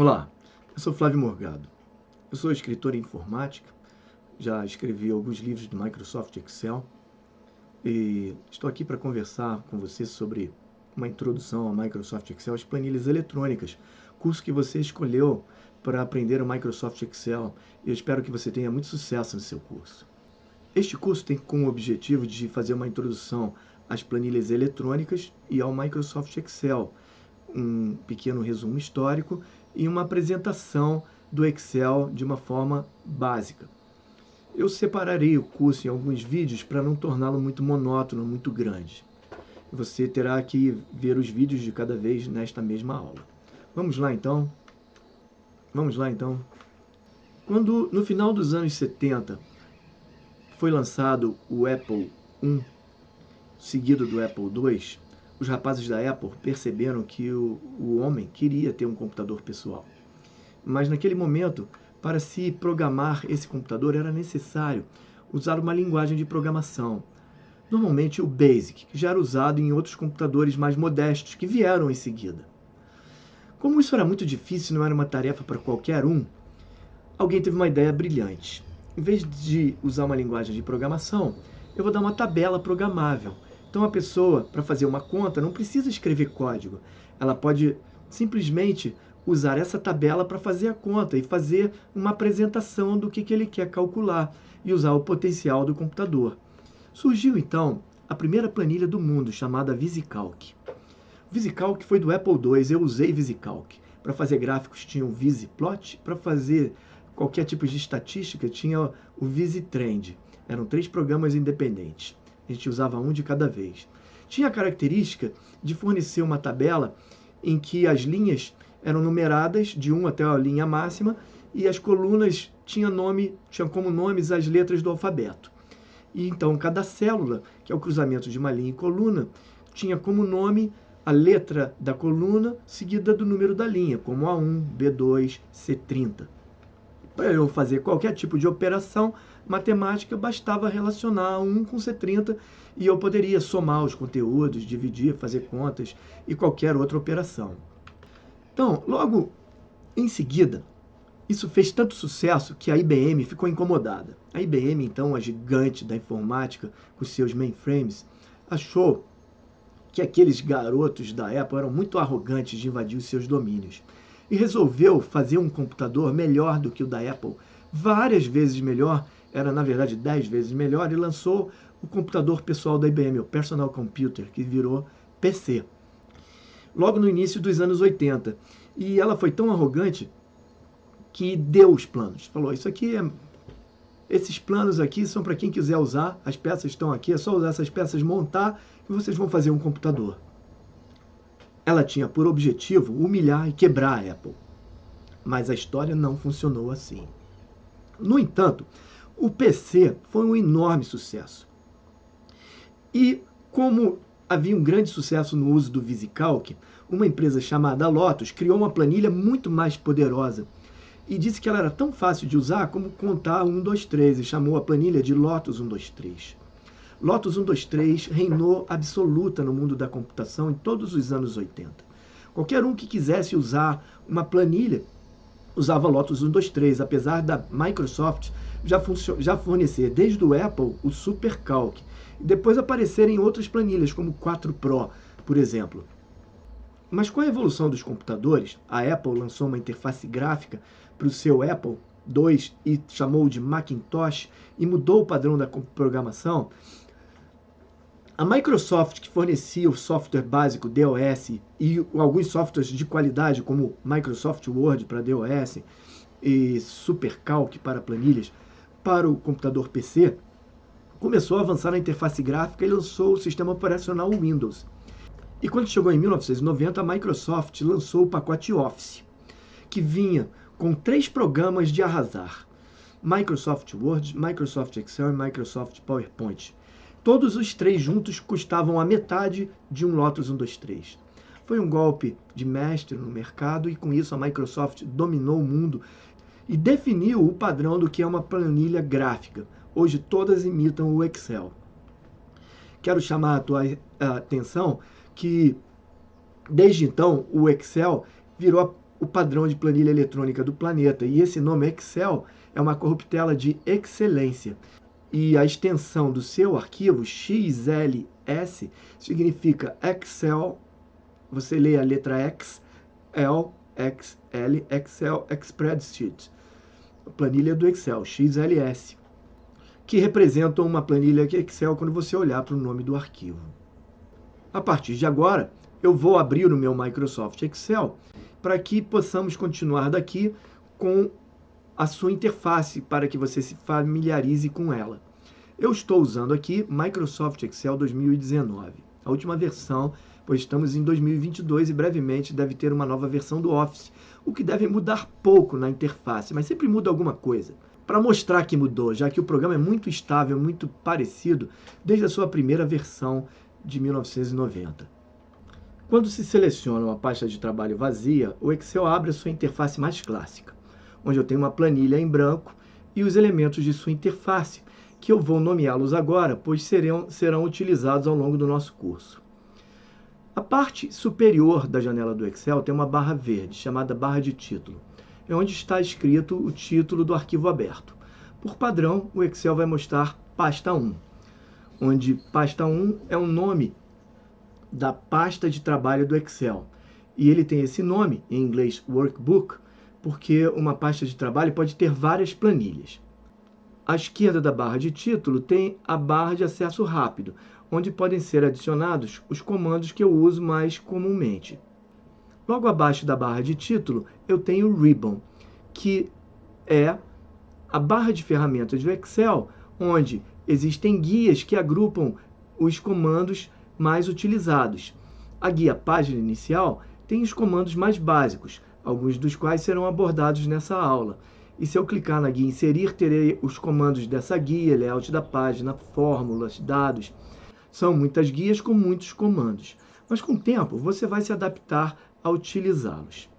Olá, eu sou Flávio Morgado. Eu sou escritor em informática, já escrevi alguns livros do Microsoft Excel e estou aqui para conversar com você sobre uma introdução ao Microsoft Excel, as planilhas eletrônicas, curso que você escolheu para aprender o Microsoft Excel, e eu espero que você tenha muito sucesso no seu curso. Este curso tem como objetivo de fazer uma introdução às planilhas eletrônicas e ao Microsoft Excel, um pequeno resumo histórico e uma apresentação do Excel de uma forma básica. Eu separarei o curso em alguns vídeos para não torná-lo muito monótono, muito grande. Você terá que ver os vídeos de cada vez nesta mesma aula. Vamos lá então? Quando, no final dos anos 70, foi lançado o Apple I, seguido do Apple II, os rapazes da Apple perceberam que o homem queria ter um computador pessoal. Mas naquele momento, para se programar esse computador, era necessário usar uma linguagem de programação. Normalmente o BASIC, que já era usado em outros computadores mais modestos, que vieram em seguida. Como isso era muito difícil e não era uma tarefa para qualquer um, alguém teve uma ideia brilhante. Em vez de usar uma linguagem de programação, eu vou dar uma tabela programável. Então a pessoa, para fazer uma conta, não precisa escrever código. Ela pode simplesmente usar essa tabela para fazer a conta e fazer uma apresentação do que ele quer calcular e usar o potencial do computador. Surgiu então a primeira planilha do mundo, chamada VisiCalc. VisiCalc foi do Apple II, eu usei VisiCalc. Para fazer gráficos tinha o VisiPlot, para fazer qualquer tipo de estatística tinha o VisiTrend. Eram 3 programas independentes. A gente usava um de cada vez. Tinha a característica de fornecer uma tabela em que as linhas eram numeradas de 1 até a linha máxima e as colunas tinham como nomes as letras do alfabeto. E então cada célula, que é o cruzamento de uma linha e coluna, tinha como nome a letra da coluna seguida do número da linha, como A1, B2, C30. Para eu fazer qualquer tipo de operação matemática, bastava relacionar A1 com C30 e eu poderia somar os conteúdos, dividir, fazer contas e qualquer outra operação. Então, logo em seguida, isso fez tanto sucesso que a IBM ficou incomodada. A IBM, então, a gigante da informática, com seus mainframes, achou que aqueles garotos da Apple eram muito arrogantes de invadir os seus domínios e resolveu fazer um computador melhor do que o da Apple, várias vezes melhor, era na verdade 10 vezes melhor, e lançou o computador pessoal da IBM, o Personal Computer, que virou PC, logo no início dos anos 80. E ela foi tão arrogante que deu os planos. Falou, esses planos aqui são para quem quiser usar, as peças estão aqui, é só usar essas peças, montar e vocês vão fazer um computador. Ela tinha por objetivo humilhar e quebrar a Apple. Mas a história não funcionou assim. No entanto, o PC foi um enorme sucesso. E como havia um grande sucesso no uso do VisiCalc, uma empresa chamada Lotus criou uma planilha muito mais poderosa e disse que ela era tão fácil de usar como contar 1, 2, 3 e chamou a planilha de Lotus 1, 2, 3. Lotus 1, 2, 3 reinou absoluta no mundo da computação em todos os anos 80. Qualquer um que quisesse usar uma planilha usava Lotus 1, 2, 3, apesar da Microsoft já fornecer desde o Apple o SuperCalc e depois aparecerem outras planilhas como o 4 Pro, por exemplo. Mas com a evolução dos computadores, a Apple lançou uma interface gráfica para o seu Apple II e chamou de Macintosh e mudou o padrão da programação. A Microsoft, que fornecia o software básico DOS e alguns softwares de qualidade, como Microsoft Word para DOS e SuperCalc para planilhas, para o computador PC, começou a avançar na interface gráfica e lançou o sistema operacional Windows. E quando chegou em 1990, a Microsoft lançou o pacote Office, que vinha com 3 programas de arrasar: Microsoft Word, Microsoft Excel e Microsoft PowerPoint. Todos os 3 juntos custavam a metade de um Lotus 1, 2, 3. Foi um golpe de mestre no mercado e com isso a Microsoft dominou o mundo e definiu o padrão do que é uma planilha gráfica. Hoje todas imitam o Excel. Quero chamar a tua atenção que desde então o Excel virou o padrão de planilha eletrônica do planeta. E esse nome Excel é uma corruptela de excelência. E a extensão do seu arquivo, XLS, significa Excel. Você lê a letra X, L, XL, Excel Spreadsheet. A planilha do Excel, XLS, que representa uma planilha Excel quando você olhar para o nome do arquivo. A partir de agora, eu vou abrir o meu Microsoft Excel para que possamos continuar daqui com a sua interface para que você se familiarize com ela. Eu estou usando aqui Microsoft Excel 2019, a última versão, pois estamos em 2022 e brevemente deve ter uma nova versão do Office, o que deve mudar pouco na interface, mas sempre muda alguma coisa. Para mostrar que mudou, já que o programa é muito estável, muito parecido desde a sua primeira versão de 1990. Quando se seleciona uma pasta de trabalho vazia, o Excel abre a sua interface mais clássica, onde eu tenho uma planilha em branco e os elementos de sua interface, que eu vou nomeá-los agora, pois serão utilizados ao longo do nosso curso. A parte superior da janela do Excel tem uma barra verde, chamada barra de título, é onde está escrito o título do arquivo aberto. Por padrão, o Excel vai mostrar pasta 1, onde pasta 1 é o nome da pasta de trabalho do Excel. E ele tem esse nome, em inglês Workbook, porque uma pasta de trabalho pode ter várias planilhas. À esquerda da barra de título tem a barra de acesso rápido, onde podem ser adicionados os comandos que eu uso mais comumente. Logo abaixo da barra de título, eu tenho o Ribbon, que é a barra de ferramentas do Excel, onde existem guias que agrupam os comandos mais utilizados. A guia página inicial tem os comandos mais básicos, alguns dos quais serão abordados nessa aula. E se eu clicar na guia inserir, terei os comandos dessa guia, layout da página, fórmulas, dados. São muitas guias com muitos comandos, mas com o tempo você vai se adaptar a utilizá-los.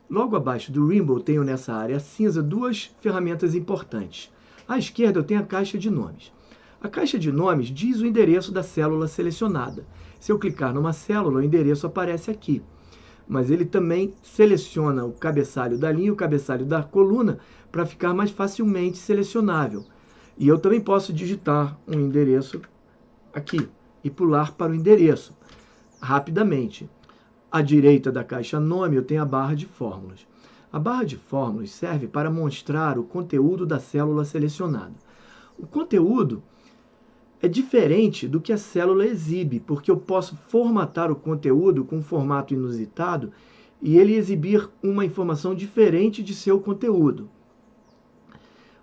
Logo abaixo do Ribbon, tenho nessa área cinza duas ferramentas importantes. À esquerda eu tenho a caixa de nomes. A caixa de nomes diz o endereço da célula selecionada. Se eu clicar numa célula, o endereço aparece aqui. Mas ele também seleciona o cabeçalho da linha e o cabeçalho da coluna para ficar mais facilmente selecionável. E eu também posso digitar um endereço aqui e pular para o endereço rapidamente. À direita da caixa nome eu tenho a barra de fórmulas. A barra de fórmulas serve para mostrar o conteúdo da célula selecionada. O conteúdo é diferente do que a célula exibe, porque eu posso formatar o conteúdo com um formato inusitado e ele exibir uma informação diferente de seu conteúdo.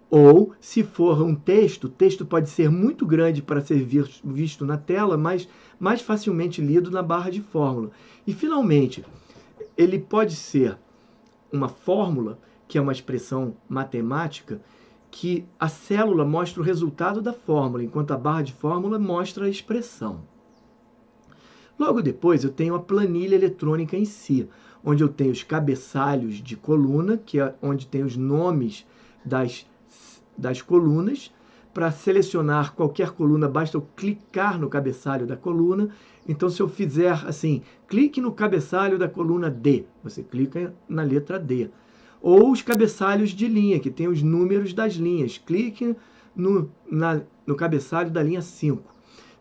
Ou, se for um texto, o texto pode ser muito grande para ser visto na tela, mas mais facilmente lido na barra de fórmula. E, finalmente, ele pode ser uma fórmula, que é uma expressão matemática, que a célula mostra o resultado da fórmula, enquanto a barra de fórmula mostra a expressão. Logo depois, eu tenho a planilha eletrônica em si, onde eu tenho os cabeçalhos de coluna, que é onde tem os nomes das colunas. Para selecionar qualquer coluna, basta eu clicar no cabeçalho da coluna. Então, se eu fizer assim, clique no cabeçalho da coluna D, você clica na letra D. Ou os cabeçalhos de linha, que tem os números das linhas. Clique no cabeçalho da linha 5.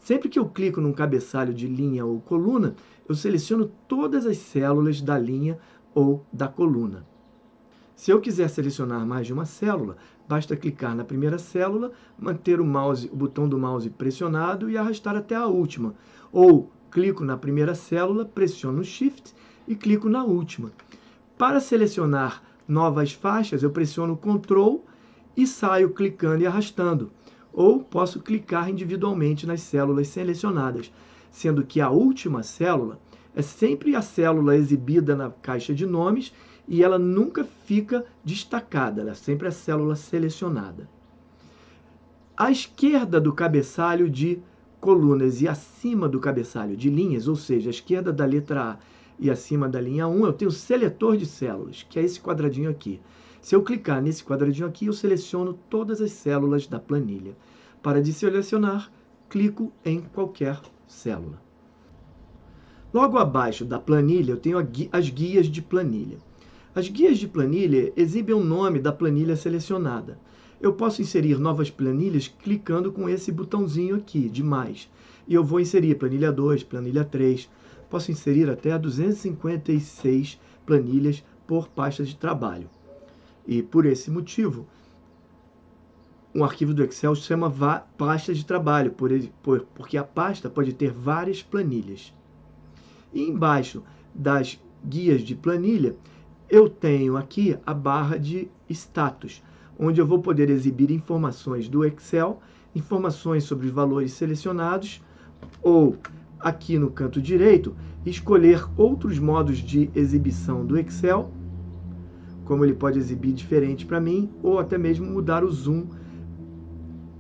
Sempre que eu clico num cabeçalho de linha ou coluna, eu seleciono todas as células da linha ou da coluna. Se eu quiser selecionar mais de uma célula, basta clicar na primeira célula, manter o botão do mouse pressionado e arrastar até a última. Ou clico na primeira célula, pressiono o Shift e clico na última. Para selecionar novas faixas, eu pressiono o Ctrl e saio clicando e arrastando. Ou posso clicar individualmente nas células selecionadas, sendo que a última célula é sempre a célula exibida na caixa de nomes e ela nunca fica destacada, ela é sempre a célula selecionada. À esquerda do cabeçalho de colunas e acima do cabeçalho de linhas, ou seja, à esquerda da letra A e acima da linha 1, eu tenho o seletor de células, que é esse quadradinho aqui. Se eu clicar nesse quadradinho aqui, eu seleciono todas as células da planilha. Para desselecionar, clico em qualquer célula. Logo abaixo da planilha, eu tenho as guias de planilha. As guias de planilha exibem o nome da planilha selecionada. Eu posso inserir novas planilhas clicando com esse botãozinho aqui, de mais. E eu vou inserir planilha 2, planilha 3. Posso inserir até 256 planilhas por pasta de trabalho. E por esse motivo, um arquivo do Excel se chama pasta de trabalho, porque a pasta pode ter várias planilhas. E embaixo das guias de planilha, eu tenho aqui a barra de status, onde eu vou poder exibir informações do Excel, informações sobre os valores selecionados, ou aqui no canto direito, escolher outros modos de exibição do Excel, como ele pode exibir diferente para mim, ou até mesmo mudar o zoom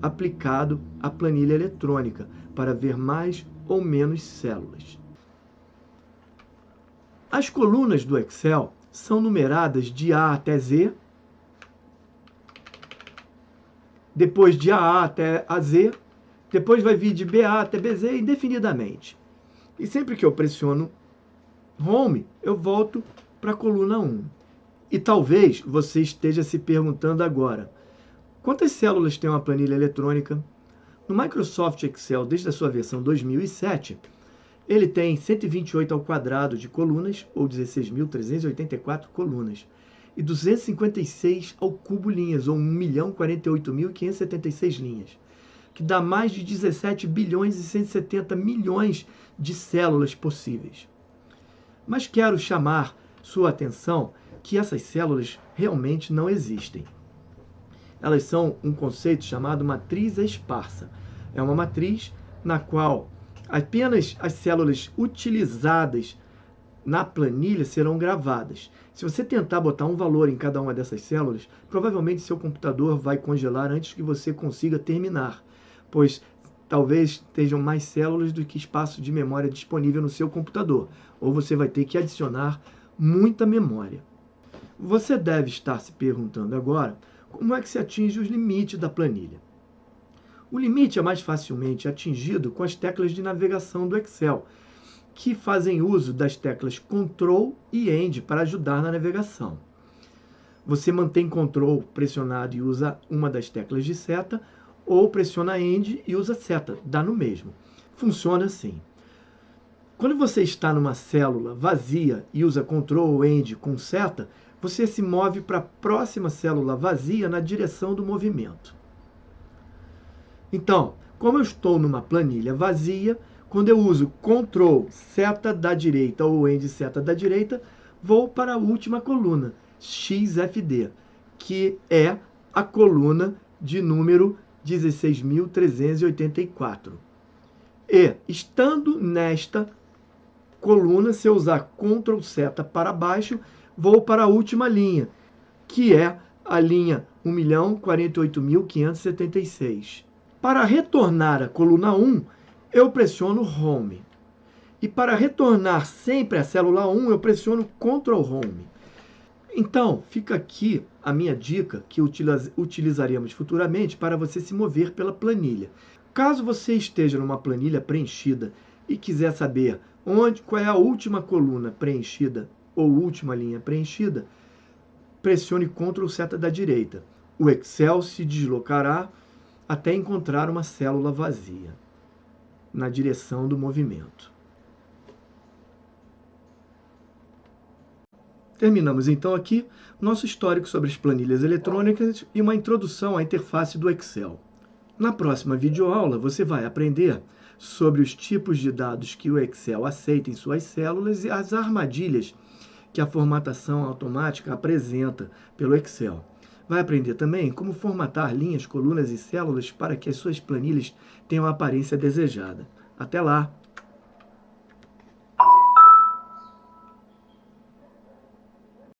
aplicado à planilha eletrônica, para ver mais ou menos células. As colunas do Excel são numeradas de A até Z, depois de AA até AZ, depois vai vir de BA até BZ indefinidamente. E sempre que eu pressiono Home, eu volto para a coluna 1. E talvez você esteja se perguntando agora, quantas células tem uma planilha eletrônica? No Microsoft Excel, desde a sua versão 2007, ele tem 128 ao quadrado de colunas, ou 16.384 colunas, e 256 ao cubo linhas, ou 1.048.576 linhas, que dá mais de 17 bilhões e 170 milhões de células possíveis. Mas quero chamar sua atenção que essas células realmente não existem. Elas são um conceito chamado matriz esparsa. É uma matriz na qual apenas as células utilizadas na planilha serão gravadas. Se você tentar botar um valor em cada uma dessas células, provavelmente seu computador vai congelar antes que você consiga terminar, pois talvez estejam mais células do que espaço de memória disponível no seu computador, ou você vai ter que adicionar muita memória. Você deve estar se perguntando agora como é que se atinge os limites da planilha. O limite é mais facilmente atingido com as teclas de navegação do Excel, que fazem uso das teclas Ctrl e End para ajudar na navegação. Você mantém Ctrl pressionado e usa uma das teclas de seta, ou pressiona End e usa seta, dá no mesmo. Funciona assim. Quando você está numa célula vazia e usa Ctrl ou End com seta, você se move para a próxima célula vazia na direção do movimento. Então, como eu estou numa planilha vazia, quando eu uso Ctrl seta da direita ou End seta da direita, vou para a última coluna, XFD, que é a coluna de número 16.384. E, estando nesta coluna, se eu usar Ctrl seta para baixo, vou para a última linha, que é a linha 1.048.576. Para retornar à coluna 1, eu pressiono Home. E para retornar sempre à célula 1, eu pressiono Ctrl Home. Então, fica aqui a minha dica que utilizaremos futuramente para você se mover pela planilha. Caso você esteja numa planilha preenchida e quiser saber qual é a última coluna preenchida ou última linha preenchida, pressione Ctrl seta da direita. O Excel se deslocará até encontrar uma célula vazia na direção do movimento. Terminamos então aqui nosso histórico sobre as planilhas eletrônicas e uma introdução à interface do Excel. Na próxima videoaula você vai aprender sobre os tipos de dados que o Excel aceita em suas células e as armadilhas que a formatação automática apresenta pelo Excel. Vai aprender também como formatar linhas, colunas e células para que as suas planilhas tenham a aparência desejada. Até lá!